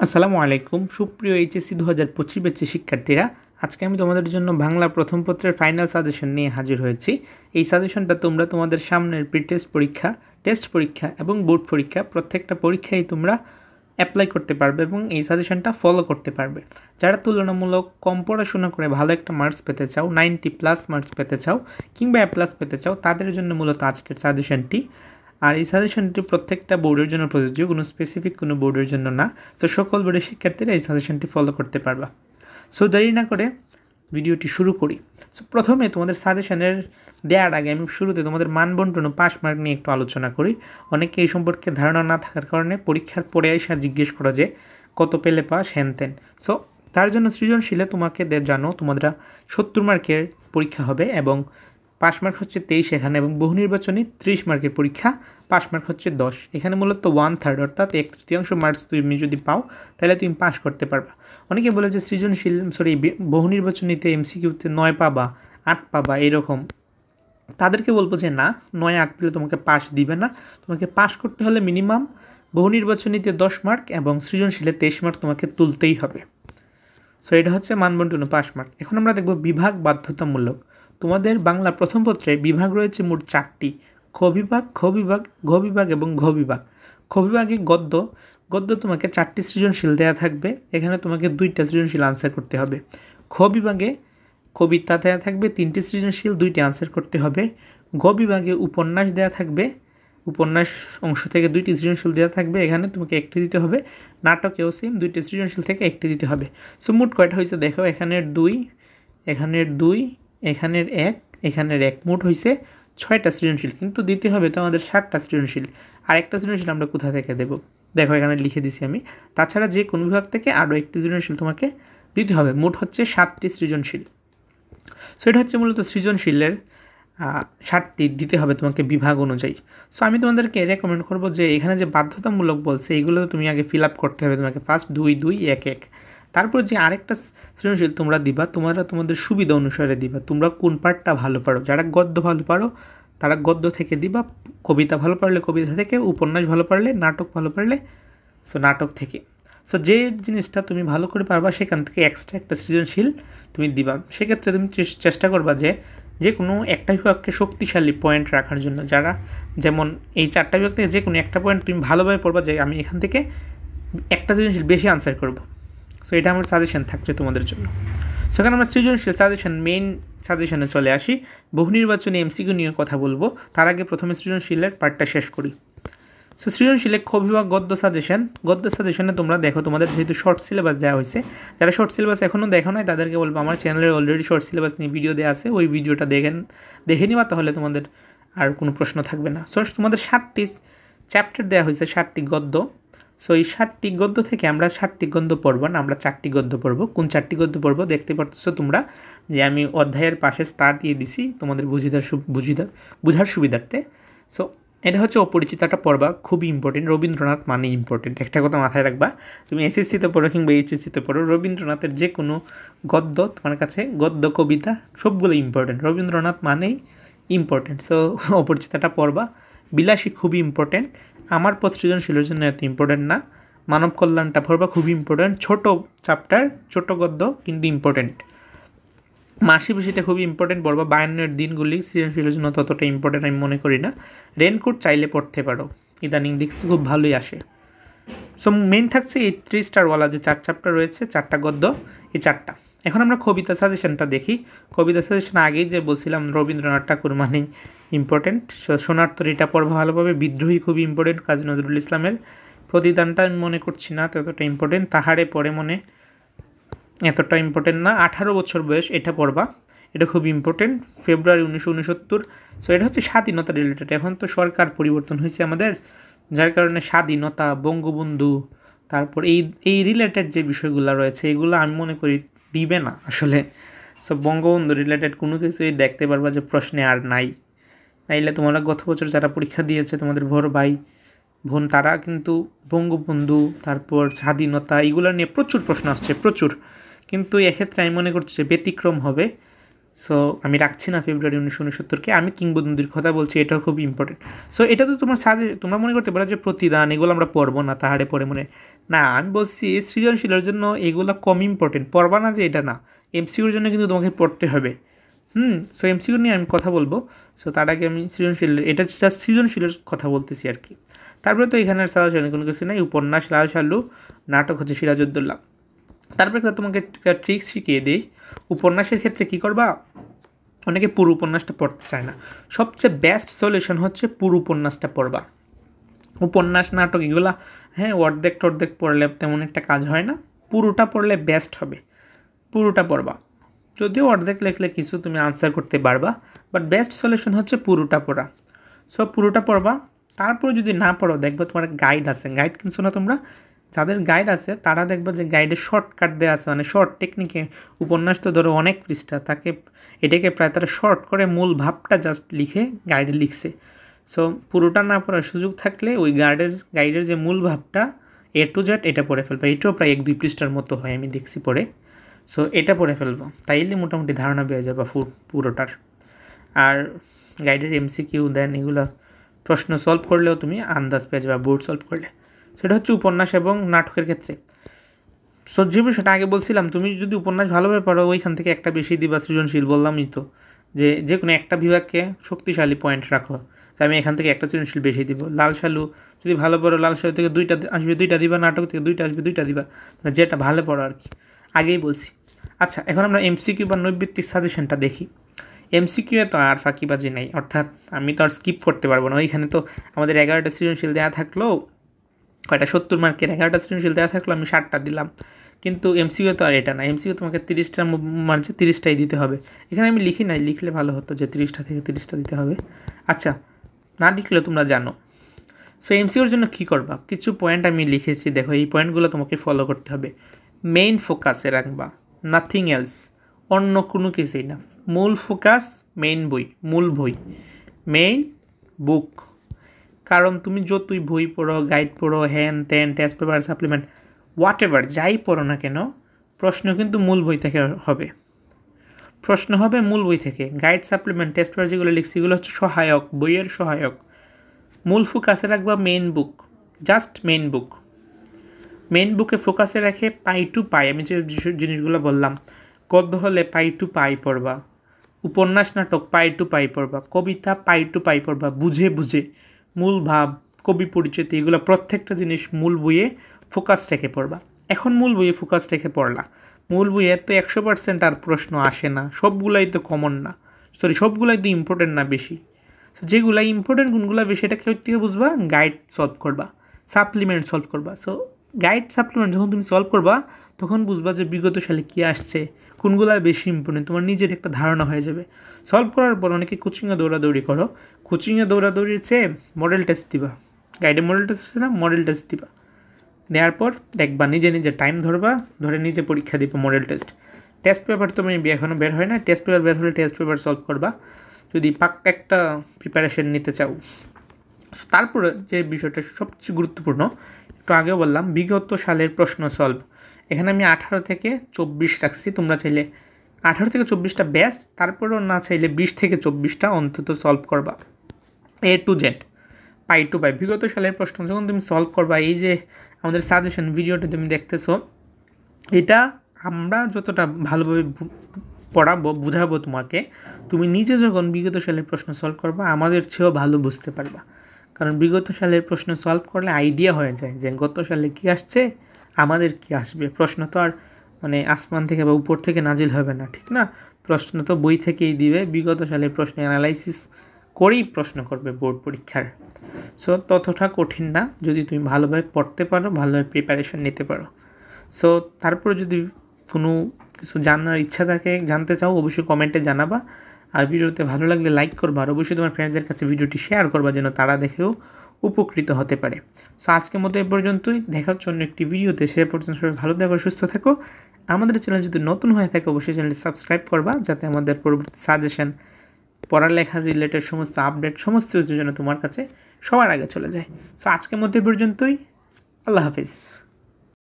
আসসালামু আলাইকুম সুপ্রিয় এইচএসসি 2025 ব্যাচের শিক্ষার্থীরা, আজকে আমি তোমাদের জন্য বাংলা প্রথম পত্রের ফাইনাল সাজেশন নিয়ে হাজির হয়েছি। এই সাজেশনটা তোমরা তোমাদের সামনের টেস্ট পরীক্ষা এবং বোর্ড পরীক্ষা প্রত্যেকটা পরীক্ষায় তোমরা অ্যাপ্লাই করতে পারবে এবং এই সাজেশনটা ফলো করতে পারবে। যারা তুলনামূলক কম পড়াশোনা করে ভালো একটা মার্কস পেতে চাও, 90+ মার্কস পেতে চাও কিংবা A+ পেতে চাও, তাদের জন্য মূলত আজকের সাজেশনটি। আর এই সাজেশনটি প্রত্যেকটা বোর্ডের জন্য প্রযোজ্য, কোনো স্পেসিফিক কোনো বোর্ডের জন্য না। সো সকল বোর্ডের শিক্ষার্থীরা এই সাজেশনটি ফলো করতে পারবা। সো দেরি না করে ভিডিওটি শুরু করি। সো প্রথমে তোমাদের সাজেশনের দেওয়ার আগে আমি শুরুতে তোমাদের মানবন্টন ও পাস মার্ক নিয়ে একটু আলোচনা করি। অনেকে এই সম্পর্কে ধারণা না থাকার কারণে পরীক্ষার পরে এসে জিজ্ঞেস করো যে কত পেলে পাস হ্যান-ত্যান। সো তার জন্য সৃজনশীলে তোমাকে জানো তোমাদের 70 মার্কের পরীক্ষা হবে এবং পাস মার্ক হচ্ছে 23 এখানে, এবং বহু নির্বাচনী 30 মার্কের পরীক্ষা, পাস মার্ক হচ্ছে 10। এখানে মূলত 1/3 অর্থাৎ 1/3 মার্কস তুমি যদি পাও তাহলে তুমি পাস করতে পারবা। অনেকে বলে যে বহু নির্বাচনীতে MCQতে 9 পাবা, 8 পাবা এরকম। তাদেরকে বলবো যে না, 9-8 পেলে তোমাকে পাস দিবে না। তোমাকে পাস করতে হলে মিনিমাম বহু নির্বাচনীতে 10 মার্ক এবং সৃজনশীলে 23 মার্ক তোমাকে তুলতেই হবে। সো এটা হচ্ছে মানবন্টন পাস মার্ক। এখন আমরা দেখব বিভাগ বাধ্যতামূলক। তোমাদের বাংলা প্রথম পত্রে বিভাগ রয়েছে মোট 4টি: খ বিভাগ, খ বিভাগ, ঘ বিভাগ এবং ঘ বিভাগ। খ বিভাগে গদ্য তোমাকে 4টি সৃজনশীল দেওয়া থাকবে, এখানে তোমাকে 2টা সৃজনশীল আনসার করতে হবে। খ বিভাগে কবিতা দেওয়া থাকবে 3টি সৃজনশীল, 2টি আনসার করতে হবে। ঘ বিভাগে উপন্যাস দেওয়া থাকবে, উপন্যাস অংশ থেকে 2টি সৃজনশীল দেওয়া থাকবে, এখানে তোমাকে 1টি দিতে হবে। নাটকেও সেম 2টি সৃজনশীল থেকে 1টি দিতে হবে। সো মোট কয়টা হয়েছে দেখো, এখানের 2, এখানের 2, এখানের 1, এখানের 1, মোট হয়েছে 6টা সৃজনশীল। কিন্তু দিতে হবে তো আমাদের 7টা সৃজনশীল। আর একটা সৃজনশীল আমরা কোথা থেকে দেব? দেখো এখানে লিখে দিছি আমি। তাছাড়া যে কোনো বিভাগ থেকে আরও একটি সৃজনশীল তোমাকে দিতে হবে। মোট হচ্ছে 7টি সৃজনশীল। সো এটা হচ্ছে মূলত সৃজনশীলের 7টি দিতে হবে তোমাকে বিভাগ অনুযায়ী। সো আমি তোমাদেরকে রেকমেন্ড করবো যে এখানে যে বাধ্যতামূলক বলছে এইগুলো তুমি আগে ফিল আপ করতে হবে তোমাকে। ফার্স্ট 2, 2, 1, 1। তারপর যে আরেকটা সৃজনশীল তোমরা দিবা, তোমাদের সুবিধা অনুসারে দিবা, তোমরা কোন পার্টটা ভালো পারো। যারা গদ্য ভালো পারো তারা গদ্য থেকে দিবা, কবিতা ভালো পারলে কবিতা থেকে, উপন্যাস ভালো পারলে, নাটক ভালো পারলে সো নাটক থেকে। সো যে জিনিসটা তুমি ভালো করে পারবা সেখান থেকে এক্সট্রা একটা সৃজনশীল তুমি দিবা। সেক্ষেত্রে তুমি চেষ্টা করবা যে কোনো একটা বিভাগকে শক্তিশালী পয়েন্ট রাখার জন্য। যারা যেমন এই 4টা বিভাগ থেকে যে কোনো একটা পয়েন্ট তুমি ভালোভাবে পড়বা যে আমি এখান থেকে একটা সৃজনশীল বেশি আনসার করব। সো এটা আমার সাজেশন থাকছে তোমাদের জন্য। সেখানে আমরা সৃজনশীল মেইন সাজেশনে চলে আসি। বহু নির্বাচনী MCQ নিয়ে কথা বলবো, তার আগে প্রথমে সৃজনশীলের পার্টটা শেষ করি। সো সৃজনশীলে খ বিভাগ গদ্য সাজেশনে তোমরা দেখো, তোমাদের যেহেতু শর্ট সিলেবাস দেওয়া হয়েছে, যারা শর্ট সিলেবাস এখনও দেখো নাই তাদেরকে বলবো আমার চ্যানেলে অলরেডি শর্ট সিলেবাস নিয়ে ভিডিও দেওয়া আছে, ওই ভিডিওটা দেখে নিবা, তাহলে তোমাদের আর কোনো প্রশ্ন থাকবে না। সো তোমাদের 7টি চ্যাপ্টার দেওয়া হয়েছে, 7টি গদ্য। সো এই 7টি গদ্য থেকে আমরা 7টি গদ্য পড়বো না, আমরা 4টি গদ্য পড়বো। কোন 4টি গদ্য পড়বো দেখতে পাচ্ছ তোমরা যে আমি অধ্যায়ের পাশে স্টার দিয়ে দিছি তোমাদের বুঝার সুবিধার্থে। সো এটা হচ্ছে অপরিচিতটা পড়বা, খুবই ইম্পর্টেন্ট। রবীন্দ্রনাথ মানে ইম্পর্টেন্ট, একটা কথা মাথায় রাখবা। তুমি SSCতে পড়ো কিংবা HSCতে পড়ো, রবীন্দ্রনাথের যে কোনো গদ্য তোমার কাছে, গদ্য কবিতা সবগুলো ইম্পর্টেন্ট। রবীন্দ্রনাথ মানেই ইম্পর্টেন্ট। সো অপরিচিতটা পড়বা। বিলাসী খুবই ইম্পর্টেন্ট, আমার পথ সৃজনশীলের জন্য এত ইম্পর্টেন্ট না। মানব কল্যাণটা পড়বা, খুবই ইম্পর্টেন্ট। ছোট চ্যাপ্টার, ছোট গদ্য কিন্তু ইম্পর্টেন্ট। মাসি পিসিটা খুবই ইম্পর্টেন্ট পড়বা। 52 দিনগুলি সৃজনশীলের জন্য ততটা ইম্পর্টেন্ট আমি মনে করি না। রেনকোট চাইলে পড়তে পারো, ইদানিং দেখছি খুব ভালোই আসে। সো মেন থাকছে এই 3 স্টারওয়ালা যে 4 চ্যাপ্টার রয়েছে, 4টা গদ্য, এই 4টা। এখন আমরা কবিতা সাজেশনটা দেখি। কবিতা সাজেশন আগেই যে বলছিলাম রবীন্দ্রনাথ ঠাকুর মানেই ইম্পর্টেন্ট। সোনার তরীটা পড়বা ভালোভাবে। বিদ্রোহী খুবই ইম্পর্টেন্ট, কাজী নজরুল ইসলামের। প্রতিদানটা আমি মনে করছি না ততটা ইম্পর্টেন্ট। তাহারে পড়ে মনে এতটা ইম্পর্টেন্ট না। 18 বছর বয়স, এটা পড়বা, এটা খুব ইম্পর্টেন্ট। ফেব্রুয়ারি 1969। সো এটা হচ্ছে স্বাধীনতা রিলেটেড। এখন তো সরকার পরিবর্তন হয়েছে আমাদের, যার কারণে স্বাধীনতা, বঙ্গবন্ধু, তারপর এই রিলেটেড যে বিষয়গুলো রয়েছে এগুলো আমি মনে করি দিবে না আসলে। সো বঙ্গবন্ধু রিলেটেড কোনো কিছুই দেখতে পারবা যে প্রশ্নে আর নাই। নাইলে তোমরা গত বছর যারা পরীক্ষা দিয়েছে তোমাদের বড় ভাই বোন, তারা কিন্তু বঙ্গবন্ধু, তারপর স্বাধীনতা, এইগুলো নিয়ে প্রচুর প্রশ্ন আসছে, প্রচুর। কিন্তু এক্ষেত্রে আমি মনে করছি যে ব্যতিক্রম হবে সো আমি রাখছি না ফেব্রুয়ারি 1969-কে, আমি কিংবদন্তির কথা বলছি, এটাও খুব ইম্পর্টেন্ট। সো এটা তো তোমার তোমরা মনে করতে পারো যে প্রতিদান এগুলো আমরা পড়বো না, তাহারে পরে মনে না, আমি বলছি সৃজনশীলের জন্য এগুলো কম ইম্পর্টেন্ট, পড়বা না যে এটা না, এমসিকিউর জন্য কিন্তু তোমাকে পড়তে হবে। সো এমসিকিউ নিয়ে আমি কথা বলবো। সো তার আগে আমি সৃজনশীল, এটা জাস্ট সৃজনশীলের কথা বলতেছি আর কি। তারপরে তো এখানে সাজেশন কোনো কিছু নেই, উপন্যাস লাল সালু, নাটক হচ্ছে সিরাজউদ্দৌলা। তারপরে তোমাকে ট্রিক্স শিখিয়ে দিই। উপন্যাসের ক্ষেত্রে কী করবা, অনেকে পুরো উপন্যাসটা পড়তে চায় না, সবচেয়ে বেস্ট সলিউশন হচ্ছে পুরো উপন্যাসটা পড়বা। উপন্যাস নাটক এগুলা হ্যাঁ অর্ধেক টর্ধেক পড়লে তেমন একটা কাজ হয় না, পুরোটা পড়লে বেস্ট হবে, পুরোটা পড়বা। যদিও অর্ধেক লেখলে কিছু তুমি আনসার করতে পারবা, বাট বেস্ট সলিউশন হচ্ছে পুরোটা পড়া। সো পুরোটা পড়বা। তারপরে যদি না পড়ো, দেখবে তোমার গাইড আছে, গাইড কিনছো না তোমরা, যাদের গাইড আছে তারা দেখবে যে গাইডে শর্টকাট দেওয়া আছে, মানে শর্ট টেকনিকে। উপন্যাস তো ধরো অনেক পৃষ্ঠা, এটাকে প্রায় তারা শর্ট করে মূল ভাবটা জাস্ট লিখে গাইডে লিখছে। সো পুরোটা না পড়ার সুযোগ থাকলে ওই গাইডের যে মূল ভাবটা A to Z এটা পড়ে ফেলবো, এটাও প্রায় 1-2 পৃষ্ঠার মতো হয়, আমি দেখছি পড়ে। সো এটা পড়ে ফেলবো, তাইলে মোটামুটি ধারণা পেয়ে যাবো পুরোটার। আর গাইডের MCQ দেন, এগুলো প্রশ্ন সলভ করলেও তুমি আন্দাজ পেয়ে যাবে বোর্ড সলভ করলে। সেটা হচ্ছে উপন্যাস এবং নাটকের ক্ষেত্রে। সো যে বিষয়টা আগে বলছিলাম, তুমি যদি উপন্যাস ভালোভাবে পড়ো ওইখান থেকে একটা বেশি দিবা সৃজনশীল, বললামই তো যে কোনো একটা বিভাগকে শক্তিশালী পয়েন্ট রাখো, আমি এখান থেকে একটা সৃজনশীল বেশি দিব। লাল সালু যদি ভালো পড়ো, লাল সালু থেকে 2টা আসবে, 2টা দিবা, নাটক থেকে 2টা আসবে, 2টা দিবা, মানে যেটা ভালো পড়ো আর কি, আগেই বলছি। আচ্ছা, এখন আমরা MCQ বা নৈর্ব্যক্তিক সাজেশনটা দেখি। MCQ তো আর ফাঁকিবাজি নাই, অর্থাৎ আমি তো আর স্কিপ করতে পারবো না। ওইখানে তো আমাদের 11টা সৃজনশীল দেওয়া থাকলেও, কয়টা 70 মার্কের 11টা সৃজনশীল দেওয়া থাকলো, আমি 60টা দিলাম। কিন্তু MCQ তো আর এটা না, MCQ তোমাকে 30টার মাঝে 30টাই দিতে হবে। এখানে আমি লিখি নাই, লিখলে ভালো হতো যে 30টা থেকে 30টা দিতে হবে। আচ্ছা, না লিখলেও তোমরা জানো। সো MCQর জন্য কী করবা, কিছু পয়েন্ট আমি লিখেছি, দেখো এই পয়েন্টগুলো তোমাকে ফলো করতে হবে। মেইন ফোকাসে রাখবা, নাথিং এলস, অন্য কোনো কিছুই না। মূল ফোকাস মেইন বই, মূল বই, মেইন বুক। কারণ তুমি যতই বই পড়ো, গাইড পড়ো, হ্যান ত্যান, test paper, supplement, what ever যাই পড়ো না কেন, প্রশ্ন কিন্তু মূল বই থেকে হবে। প্রশ্ন হবে মূল বই থেকে। গাইড, সাপ্লিমেন্ট, টেস্ট পেপার যেগুলো লিখছি এগুলো হচ্ছে সহায়ক, বইয়ের সহায়ক। মূল ফোকাসে রাখবা main book, just main book. Main বুকে ফোকাসে রাখে পাই টু পাই, আমি যে জিনিসগুলো বললাম, গদ্য হলে পাই টু পাই পড়বা, উপন্যাস নাটক পাই টু পাই পড়বা, কবিতা পাই টু পাই পড়বা, বুঝে বুঝে মূল ভাব, কবি পরিচিতি, এগুলো প্রত্যেকটা জিনিস মূল বইয়ে ফোকাস রেখে পড়বা। এখন মূল বইয়ে ফোকাস রেখে পড়লা, মূল বইয়ের তো 100% আর প্রশ্ন আসে না, সবগুলাই তো কমন না, সবগুলাই তো ইম্পর্টেন্ট না বেশি। যেগুলো ইম্পর্টেন্ট কোনগুলো বেশি এটা কেউ থেকে বুঝবা, গাইড সলভ করবা, সাপ্লিমেন্ট সলভ করবা। সো গাইড সাপ্লিমেন্ট যখন তুমি সলভ করবা, তখন বুঝবা যে বিগত সালে কী আসছে, কোনগুলো বেশি ইম্পর্টেন্ট, তোমার নিজের একটা ধারণা হয়ে যাবে। সলভ করার পর অনেকে কোচিংয়ে দৌড়াদৌড়ি করো, কোচিংয়ে দৌড়াদৌড়ির চেয়ে মডেল টেস্ট দিবা, গাইডে মডেল টেস্ট আছে না, মডেল টেস্ট দিবা, দেওয়ার পর দেখবা নিজে নিজে টাইম ধরবা, ধরে নিজে পরীক্ষা দিবা মডেল টেস্ট। টেস্ট পেপার তো মেবি এখনও বের হয় না, টেস্ট পেপার বের হলে টেস্ট পেপার সলভ করবা যদি পাক্কা একটা প্রিপারেশন নিতে চাও। তারপরে যে বিষয়টা সবচেয়ে গুরুত্বপূর্ণ, একটু আগেও বললাম, বিগত সালের প্রশ্ন সলভ। এখানে আমি 18 থেকে 24 রাখছি, তোমরা চাইলে 18 থেকে 24টা বেস্ট, তারপরেও না চাইলে 20 থেকে 24টা অন্তত সলভ করবা, A to Z, পাই টু পাই। বিগত সালের প্রশ্ন যখন তুমি সলভ করবা, এই যে আমাদের সাজেশন ভিডিওটা তুমি দেখতেছো, এটা আমরা যতটা ভালোভাবে পড়াবো, বুঝাবো তোমাকে, তুমি নিজে যখন বিগত সালের প্রশ্ন সলভ করবা আমাদের চেয়েও ভালো বুঝতে পারবা। কারণ বিগত সালের প্রশ্ন সলভ করলে আইডিয়া হয়ে যায় যে গত সালে কী আসছে, আমাদের কি আসবে। প্রশ্ন তো আর মানে আসমান থেকে বা উপর থেকে নাজিল হবে না, ঠিক না? প্রশ্ন তো বই থেকেই দিবে, বিগত সালের প্রশ্ন অ্যানালাইসিস করেই প্রশ্ন করবে বোর্ড পরীক্ষার। সো ততটা কঠিন না যদি তুমি ভালোভাবে পড়তে পারো, ভালোভাবে প্রিপারেশন নিতে পারো। সো তারপরে যদি কোনো কিছু জানার ইচ্ছা থাকে, জানতে চাও, অবশ্যই কমেন্টে জানাবা। আর ভিডিওতে ভালো লাগলে লাইক করবা, আর অবশ্যই তোমার ফ্রেন্ডসদের কাছে ভিডিওটি শেয়ার করবা যেন তারা দেখেও উপকৃত হতে পারে। সো আজকের মতো এ পর্যন্তই, দেখার জন্য একটি ভিডিওতে, সে পর্যন্ত সবাই ভালো থাকো, সুস্থ থাকো। আমাদের চ্যানেল যদি নতুন হয়ে থাকে অবশ্যই চ্যানেলটি সাবস্ক্রাইব করবা, যাতে আমাদের পরবর্তী সাজেশন, পড়ালেখার রিলেটেড সমস্ত আপডেট, সমস্ত কিছুর জন্য তোমার কাছে সবার আগে চলে যায়। সো আজকের মতো এ পর্যন্তই, আল্লাহ হাফিজ।